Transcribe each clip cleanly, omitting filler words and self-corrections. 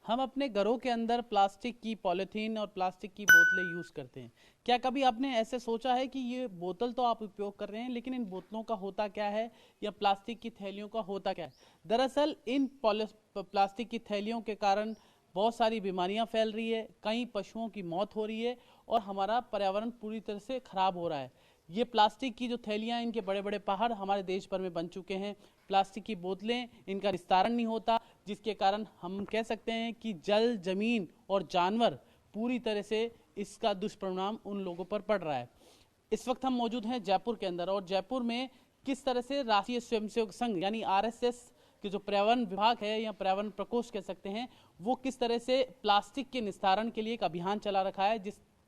हम अपने घरों के अंदर प्लास्टिक की पॉलीथीन और प्लास्टिक की बोतलें यूज़ करते हैं। क्या कभी आपने ऐसे सोचा है कि ये बोतल तो आप उपयोग कर रहे हैं, लेकिन इन बोतलों का होता क्या है, या प्लास्टिक की थैलियों का होता क्या है? दरअसल इन प्लास्टिक की थैलियों के कारण बहुत सारी बीमारियां फैल रही है, कई पशुओं की मौत हो रही है और हमारा पर्यावरण पूरी तरह से खराब हो रहा है। ये प्लास्टिक की जो थैलियां, इनके बड़े बड़े पहाड़ हमारे देश भर में बन चुके हैं। प्लास्टिक की बोतलें, इनका निस्तारण नहीं होता, जिसके कारण हम कह सकते हैं कि जल, जमीन और जानवर पूरी तरह से इसका दुष्परिणाम उन लोगों पर पड़ रहा है। इस वक्त हम मौजूद हैं जयपुर के अंदर, और जयपुर में किस तरह से राष्ट्रीय स्वयंसेवक संघ यानी आरएसएस के जो पर्यावरण विभाग है या पर्यावरण प्रकोष्ठ कह सकते हैं, वो किस तरह से प्लास्टिक के निस्तारण के लिए एक अभियान चला रखा है।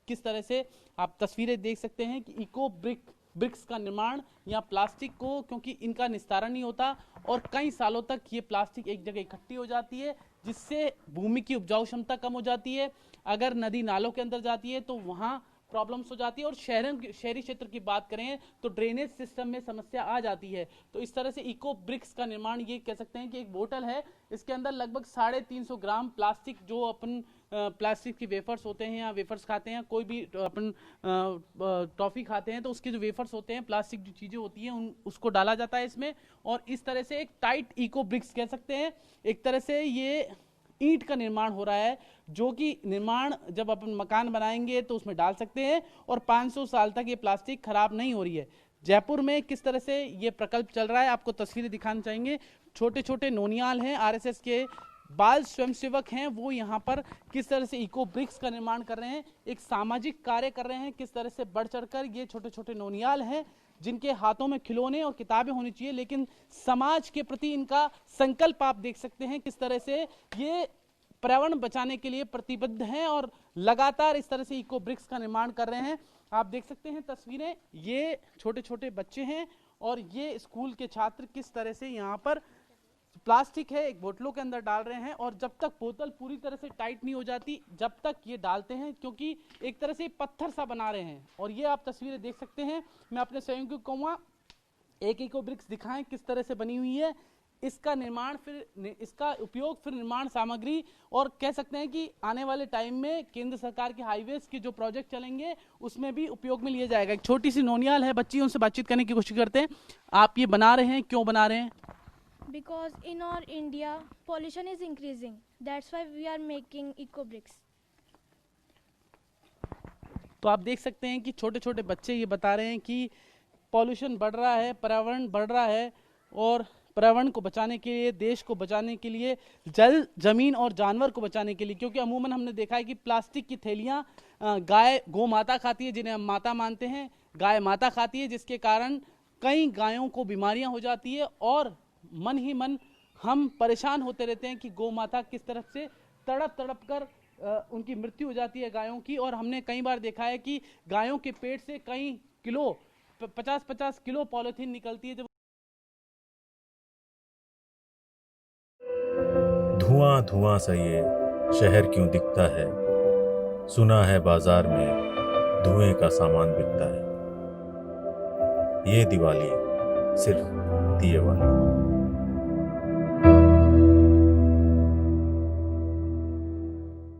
किस तरह से आप तस्वीरें देख सकते हैं कि इको ब्रिक्स का निर्माण, या प्लास्टिक को, क्योंकि इनका निस्तारण नहीं होता और कई सालों तक ये प्लास्टिक एक जगह इकट्ठी हो जाती है, जिससे भूमि की उपजाऊ क्षमता कम हो जाती है। अगर नदी नालों के अंदर जाती है तो वहाँ प्रॉब्लम्स हो जाती है, और शहरी क्षेत्र की बात करें तो ड्रेनेज सिस्टम में समस्या आ जाती है। तो इस तरह से इको ब्रिक्स का निर्माण, ये कह सकते हैं कि एक बोतल है, इसके अंदर लगभग 350 ग्राम प्लास्टिक, जो अपन प्लास्टिक की वेफर्स होते हैं या वेफर्स खाते हैं, कोई भी अपन टॉफी खाते हैं तो उसके जो वेफर्स होते हैं, प्लास्टिक जो चीज़ें होती हैं उसको डाला जाता है इसमें, और इस तरह से एक टाइट इको ब्रिक्स कह सकते हैं। एक तरह से ये ईंट का निर्माण हो रहा है, जो कि निर्माण जब अपन मकान बनाएंगे तो उसमें डाल सकते हैं, और 500 साल तक ये प्लास्टिक खराब नहीं हो रही है। जयपुर में किस तरह से ये प्रकल्प चल रहा है, आपको तस्वीरें दिखाना चाहेंगे। छोटे छोटे नोनियाल हैं, आरएसएस के बाल स्वयंसेवक हैं, वो यहाँ पर किस तरह से इको ब्रिक्स का निर्माण कर रहे हैं, एक सामाजिक कार्य कर रहे हैं। किस तरह से बढ़ चढ़कर ये छोटे छोटे नोनियाल हैं, जिनके हाथों में खिलौने और किताबें होनी चाहिए, लेकिन समाज के प्रति इनका संकल्प आप देख सकते हैं। किस तरह से ये पर्यावरण बचाने के लिए प्रतिबद्ध हैं और लगातार इस तरह से इको ब्रिक्स का निर्माण कर रहे हैं। आप देख सकते हैं तस्वीरें, ये छोटे छोटे बच्चे हैं और ये स्कूल के छात्र किस तरह से यहाँ पर प्लास्टिक है एक बोतलों के अंदर डाल रहे हैं, और जब तक बोतल पूरी तरह से टाइट नहीं हो जाती, जब तक ये डालते हैं, क्योंकि एक तरह से पत्थर सा बना रहे हैं। और ये आप तस्वीरें देख सकते हैं। मैं अपने सहयोगी को कहूँगा एक इको ब्रिक्स दिखाएं किस तरह से बनी हुई है, इसका निर्माण, फिर इसका उपयोग, फिर निर्माण सामग्री, और कह सकते हैं कि आने वाले टाइम में केंद्र सरकार के हाईवेज के जो प्रोजेक्ट चलेंगे उसमें भी उपयोग में लिया जाएगा। एक छोटी सी नोनियाल है बच्ची, उनसे बातचीत करने की कोशिश करते हैं। आप ये बना रहे हैं, क्यों बना रहे हैं? Because in our India pollution is increasing, that's why we are making eco bricks. तो आप देख सकते हैं कि छोटे छोटे बच्चे ये बता रहे हैं कि पॉल्यूशन बढ़ रहा है, पर्यावरण बढ़ रहा है, और पर्यावरण को बचाने के लिए, देश को बचाने के लिए, जल, जमीन और जानवर को बचाने के लिए, क्योंकि अमूमन हमने देखा है कि प्लास्टिक की थैलियाँ गाय, गौ माता खाती है, जिन्हें हम माता मानते हैं, गाय माता खाती है, जिसके कारण कई गायों को बीमारियां हो जाती है, और मन ही मन हम परेशान होते रहते हैं कि गौ माता किस तरह से तड़प तड़प कर उनकी मृत्यु हो जाती है गायों की। और हमने कई बार देखा है कि गायों के पेट से कई किलो, 50-50 किलो पॉलीथीन निकलती है। जब धुआं धुआं सा ये शहर क्यों दिखता है, सुना है बाजार में धुएं का सामान बिकता है। ये दिवाली सिर्फ दिए वाली।